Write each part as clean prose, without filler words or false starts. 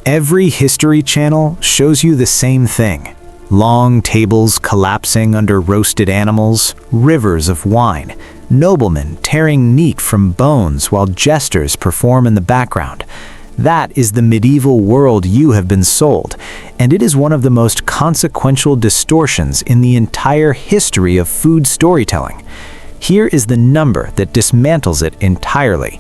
Every History Channel shows you the same thing. Long tables collapsing under roasted animals, rivers of wine, noblemen tearing meat from bones while jesters perform in the background. That is the medieval world you have been sold, and it is one of the most consequential distortions in the entire history of food storytelling. Here is the number that dismantles it entirely: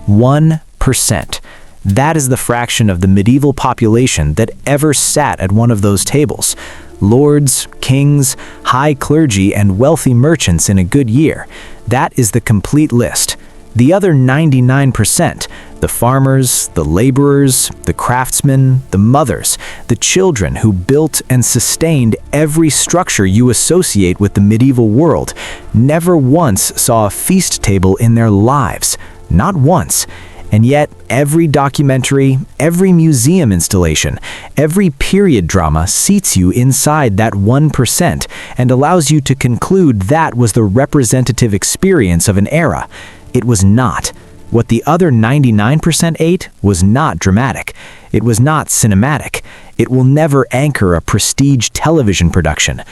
1%. That is the fraction of the medieval population that ever sat at one of those tables. Lords, kings, high clergy, and wealthy merchants in a good year. That is the complete list. The other 99%, the farmers, the laborers, the craftsmen, the mothers, the children who built and sustained every structure you associate with the medieval world, never once saw a feast table in their lives. Not once. And yet, every documentary, every museum installation, every period drama seats you inside that 1% and allows you to conclude that was the representative experience of an era. It was not. What the other 99% ate was not dramatic. It was not cinematic. It will never anchor a prestige television production.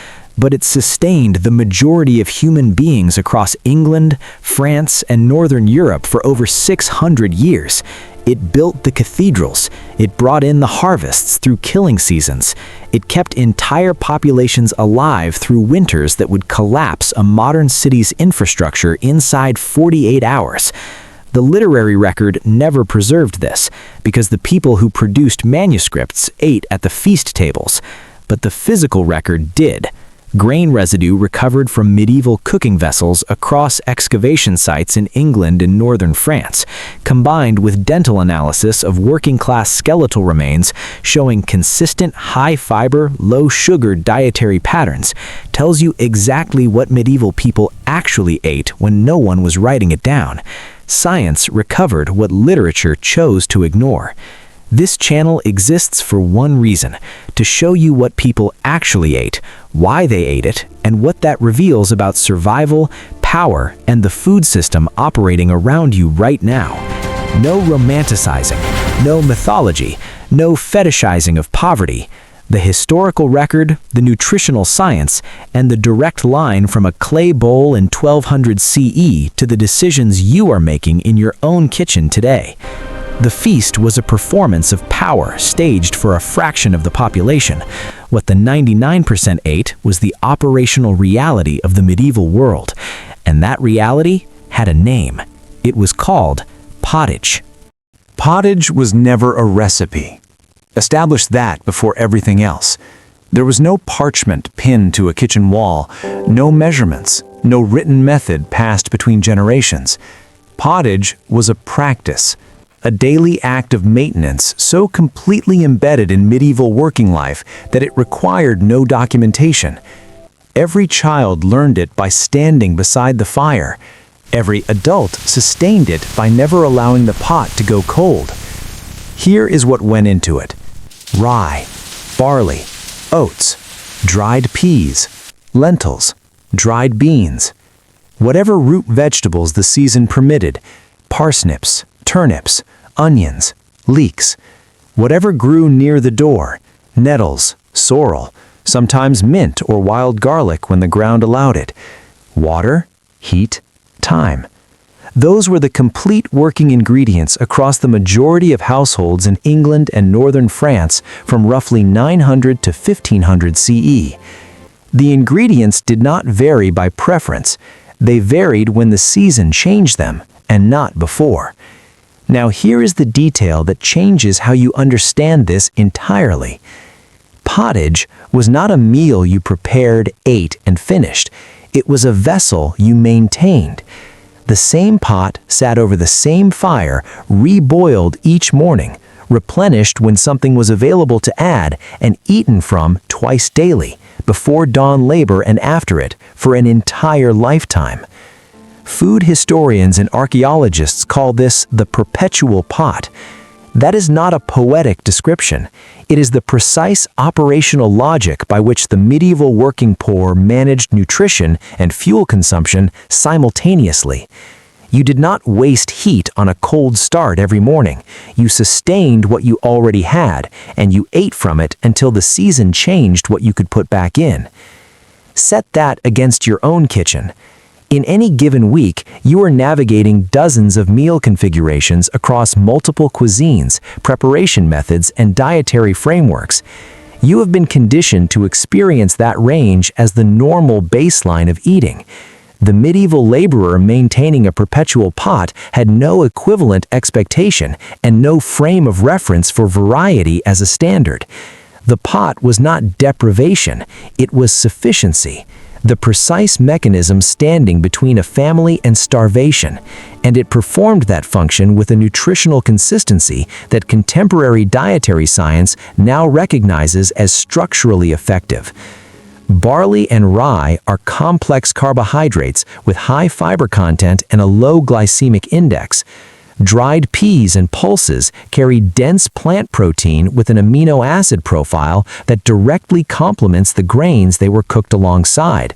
But it sustained the majority of human beings across England, France, and Northern Europe for over 600 years. It built the cathedrals. It brought in the harvests through killing seasons. It kept entire populations alive through winters that would collapse a modern city's infrastructure inside 48 hours. The literary record never preserved this, because the people who produced manuscripts ate at the feast tables. But the physical record did. Grain residue recovered from medieval cooking vessels across excavation sites in England and northern France, combined with dental analysis of working-class skeletal remains showing consistent high-fiber, low-sugar dietary patterns, tells you exactly what medieval people actually ate when no one was writing it down. Science recovered what literature chose to ignore. This channel exists for one reason: to show you what people actually ate, why they ate it, and what that reveals about survival, power, and the food system operating around you right now. No romanticizing, no mythology, no fetishizing of poverty. The historical record, the nutritional science, and the direct line from a clay bowl in 1200 CE to the decisions you are making in your own kitchen today. The feast was a performance of power staged for a fraction of the population. What the 99% ate was the operational reality of the medieval world, and that reality had a name. It was called pottage. Pottage was never a recipe. Establish that before everything else. There was no parchment pinned to a kitchen wall, no measurements, no written method passed between generations. Pottage was a practice, a daily act of maintenance so completely embedded in medieval working life that it required no documentation. Every child learned it by standing beside the fire. Every adult sustained it by never allowing the pot to go cold. Here is what went into it: rye, barley, oats, dried peas, lentils, dried beans. Whatever root vegetables the season permitted: parsnips, turnips, onions, leeks. Whatever grew near the door: nettles, sorrel, sometimes mint or wild garlic when the ground allowed it. Water, heat, thyme. Those were the complete working ingredients across the majority of households in England and northern France from roughly 900 to 1500 CE. The ingredients did not vary by preference. They varied when the season changed them, and not before. Now here is the detail that changes how you understand this entirely. Pottage was not a meal you prepared, ate, and finished. It was a vessel you maintained. The same pot sat over the same fire, reboiled each morning, replenished when something was available to add, and eaten from twice daily, before dawn labor and after it, for an entire lifetime. Food historians and archaeologists call this the perpetual pot. That is not a poetic description. It is the precise operational logic by which the medieval working poor managed nutrition and fuel consumption simultaneously. You did not waste heat on a cold start every morning. You sustained what you already had, and you ate from it until the season changed what you could put back in. Set that against your own kitchen. In any given week, you are navigating dozens of meal configurations across multiple cuisines, preparation methods, and dietary frameworks. You have been conditioned to experience that range as the normal baseline of eating. The medieval laborer maintaining a perpetual pot had no equivalent expectation and no frame of reference for variety as a standard. The pot was not deprivation, it was sufficiency, the precise mechanism standing between a family and starvation, and it performed that function with a nutritional consistency that contemporary dietary science now recognizes as structurally effective. Barley and rye are complex carbohydrates with high fiber content and a low glycemic index. Dried peas and pulses carry dense plant protein with an amino acid profile that directly complements the grains they were cooked alongside,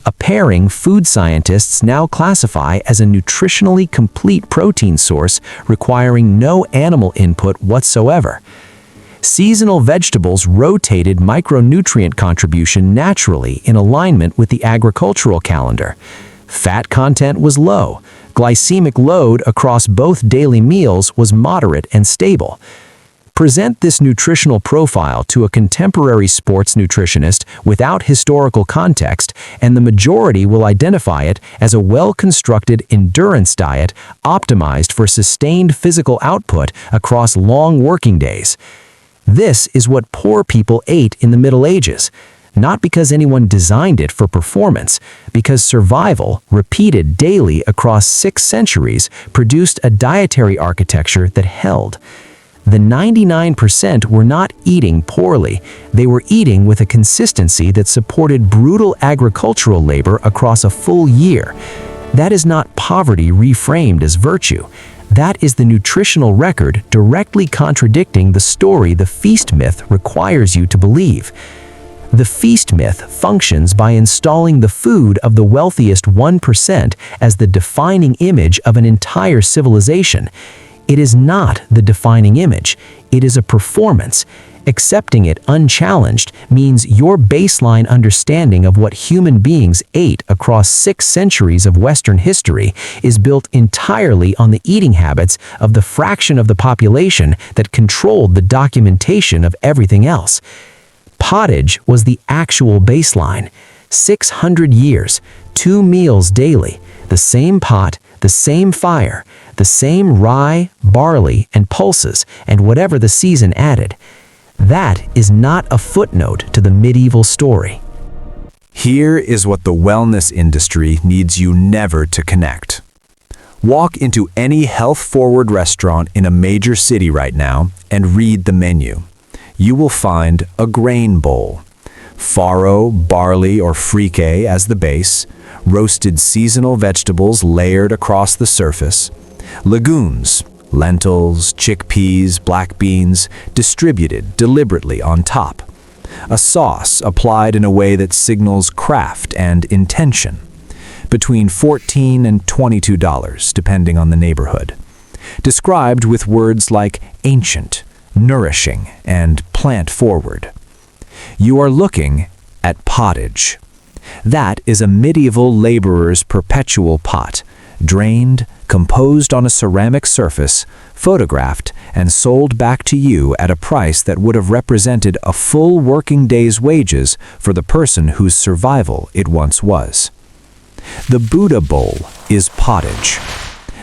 a pairing food scientists now classify as a nutritionally complete protein source requiring no animal input whatsoever. Seasonal vegetables rotated micronutrient contribution naturally in alignment with the agricultural calendar. Fat content was low. Glycemic load across both daily meals was moderate and stable. Present this nutritional profile to a contemporary sports nutritionist without historical context, and the majority will identify it as a well-constructed endurance diet optimized for sustained physical output across long working days. This is what poor people ate in the Middle Ages. Not because anyone designed it for performance, because survival, repeated daily across 6 centuries, produced a dietary architecture that held. The 99% were not eating poorly, they were eating with a consistency that supported brutal agricultural labor across a full year. That is not poverty reframed as virtue. That is the nutritional record directly contradicting the story the feast myth requires you to believe. The feast myth functions by installing the food of the wealthiest 1% as the defining image of an entire civilization. It is not the defining image, it is a performance. Accepting it unchallenged means your baseline understanding of what human beings ate across 6 centuries of Western history is built entirely on the eating habits of the fraction of the population that controlled the documentation of everything else. Pottage was the actual baseline. 600 years, 2 meals daily, the same pot, the same fire, the same rye, barley, and pulses, and whatever the season added. That is not a footnote to the medieval story. Here is what the wellness industry needs you never to connect. Walk into any health-forward restaurant in a major city right now and read the menu. You will find a grain bowl, farro, barley, or frique as the base, roasted seasonal vegetables layered across the surface, legumes, lentils, chickpeas, black beans, distributed deliberately on top, a sauce applied in a way that signals craft and intention, between $14 and $22 depending on the neighborhood, described with words like ancient, nourishing, and plant-forward. You are looking at pottage. That is a medieval laborer's perpetual pot, drained, composed on a ceramic surface, photographed, and sold back to you at a price that would have represented a full working day's wages for the person whose survival it once was. The Buddha bowl is pottage.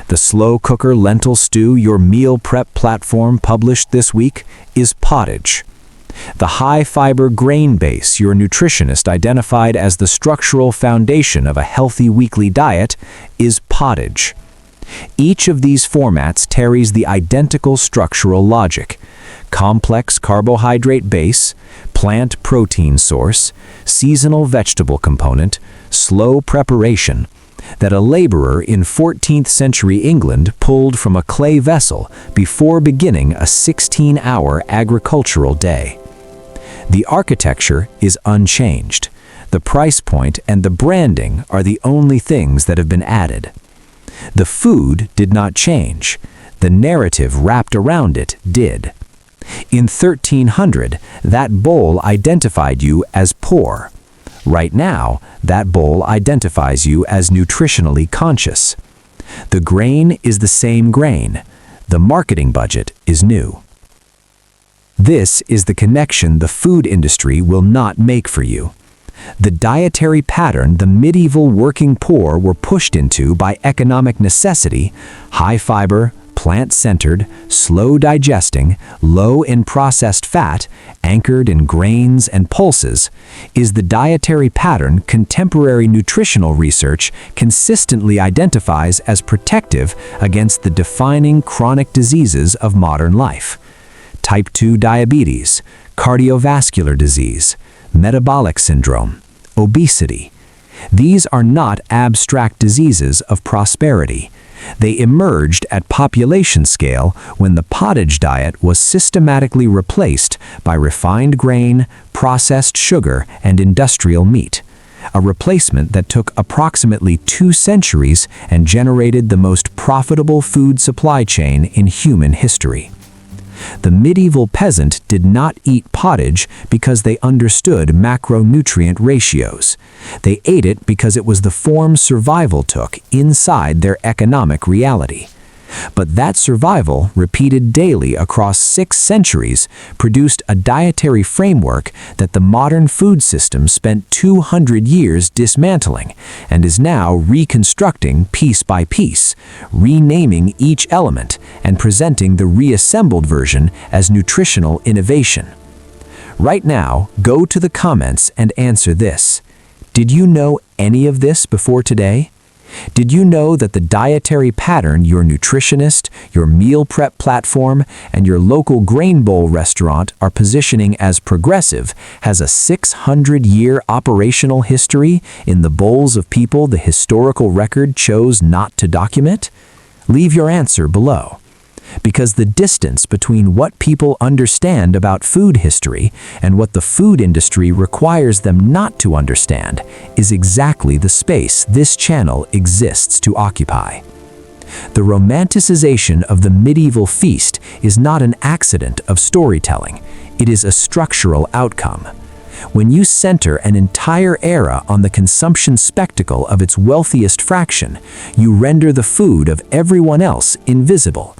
The slow cooker lentil stew your meal prep platform published this week is pottage. The high-fiber grain base your nutritionist identified as the structural foundation of a healthy weekly diet is pottage. Each of these formats carries the identical structural logic: complex carbohydrate base, plant protein source, seasonal vegetable component, slow preparation, that a laborer in 14th century England pulled from a clay vessel before beginning a 16-hour agricultural day. The architecture is unchanged. The price point and the branding are the only things that have been added. The food did not change. The narrative wrapped around it did. In 1300, that bowl identified you as poor. Right now, that bowl identifies you as nutritionally conscious. The grain is the same grain. The marketing budget is new. This is the connection the food industry will not make for you. The dietary pattern the medieval working poor were pushed into by economic necessity, high fiber, plant-centered, slow digesting, low in processed fat, anchored in grains and pulses, is the dietary pattern contemporary nutritional research consistently identifies as protective against the defining chronic diseases of modern life. Type 2 diabetes, cardiovascular disease, metabolic syndrome, obesity. These are not abstract diseases of prosperity. They emerged at population scale when the pottage diet was systematically replaced by refined grain, processed sugar, and industrial meat. A replacement that took approximately 2 centuries and generated the most profitable food supply chain in human history. The medieval peasant did not eat pottage because they understood macronutrient ratios. They ate it because it was the form survival took inside their economic reality. But that survival, repeated daily across 6 centuries, produced a dietary framework that the modern food system spent 200 years dismantling and is now reconstructing piece by piece, renaming each element and presenting the reassembled version as nutritional innovation. Right now, go to the comments and answer this. Did you know any of this before today? Did you know that the dietary pattern your nutritionist, your meal prep platform, and your local grain bowl restaurant are positioning as progressive has a 600-year operational history in the bowls of people the historical record chose not to document? Leave your answer below. Because the distance between what people understand about food history and what the food industry requires them not to understand is exactly the space this channel exists to occupy. The romanticization of the medieval feast is not an accident of storytelling, it is a structural outcome. When you center an entire era on the consumption spectacle of its wealthiest fraction, you render the food of everyone else invisible.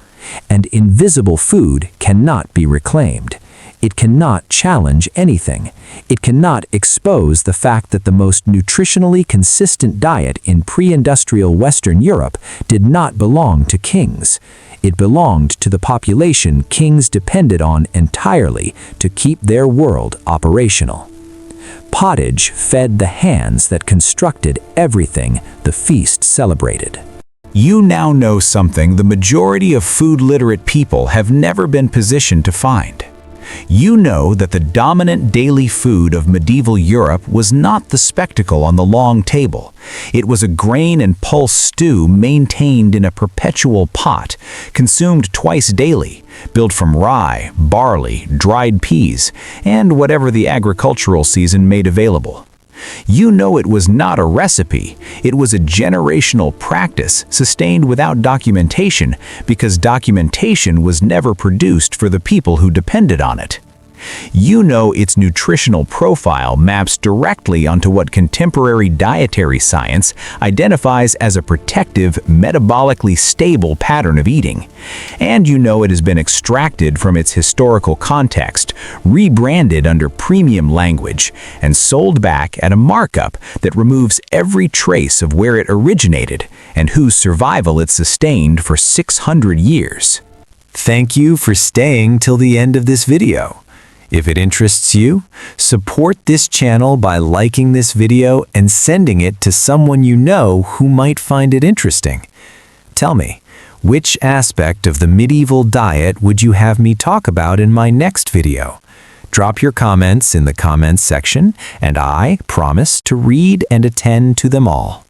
And invisible food cannot be reclaimed. It cannot challenge anything. It cannot expose the fact that the most nutritionally consistent diet in pre-industrial Western Europe did not belong to kings. It belonged to the population kings depended on entirely to keep their world operational. Pottage fed the hands that constructed everything the feast celebrated. You now know something the majority of food-literate people have never been positioned to find. You know that the dominant daily food of medieval Europe was not the spectacle on the long table. It was a grain and pulse stew maintained in a perpetual pot, consumed twice daily, built from rye, barley, dried peas, and whatever the agricultural season made available. You know it was not a recipe, it was a generational practice sustained without documentation because documentation was never produced for the people who depended on it. You know its nutritional profile maps directly onto what contemporary dietary science identifies as a protective, metabolically stable pattern of eating. And you know it has been extracted from its historical context, rebranded under premium language, and sold back at a markup that removes every trace of where it originated and whose survival it sustained for 600 years. Thank you for staying till the end of this video. If it interests you, support this channel by liking this video and sending it to someone you know who might find it interesting. Tell me, which aspect of the medieval diet would you have me talk about in my next video? Drop your comments in the comments section, and I promise to read and attend to them all.